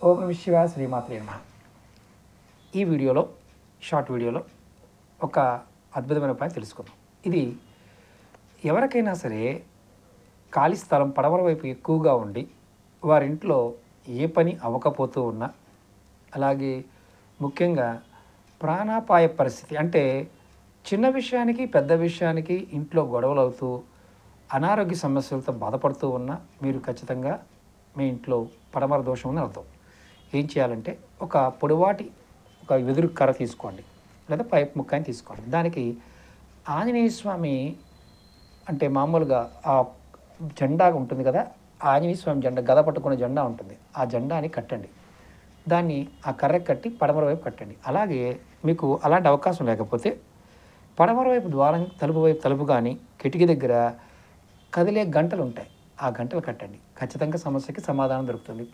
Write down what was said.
ఓం నమః శివాయ శ్రీమాత్రే నమః. ఈ వీడియోలో షార్ట్ వీడియోలో ఒక అద్భుతమైన ఉపాయం తెలుసుకుందాం. ఇది ఎవరికైనా సరే ఖాళీ స్థలం పడమర వైపు ఎక్కువగా ఉండి వారింట్లో ఏ పని అవ్వకపోతూ ఉన్నా, అలాగే ముఖ్యంగా ప్రాణాపాయ పరిస్థితి అంటే చిన్న విషయానికి పెద్ద విషయానికి ఇంట్లో గొడవలు అవుతూ అనారోగ్య సమస్యలతో బాధపడుతూ ఉన్నా మీరు ఖచ్చితంగా మీ ఇంట్లో పడమర దోషం అని అర్థం. ఏం చేయాలంటే ఒక పొడవాటి ఒక వెదురు కర్ర తీసుకోండి, లేదా పైప్ ముక్కాయని తీసుకోండి. దానికి ఆంజనేయ స్వామి అంటే మామూలుగా ఆ జెండా ఉంటుంది కదా, ఆంజనేయ స్వామి జెండా గద పట్టుకునే జెండా ఉంటుంది, ఆ జెండాని కట్టండి. దాన్ని ఆ కర్ర కట్టి పడమర వైపు కట్టండి. అలాగే మీకు అలాంటి అవకాశం లేకపోతే పడమర వైపు ద్వారం తలుపు వైపు తలుపు కానీ కిటికీ దగ్గర కదిలే గంటలు ఉంటాయి, ఆ గంటలు కట్టండి. ఖచ్చితంగా సమస్యకి సమాధానం దొరుకుతుంది.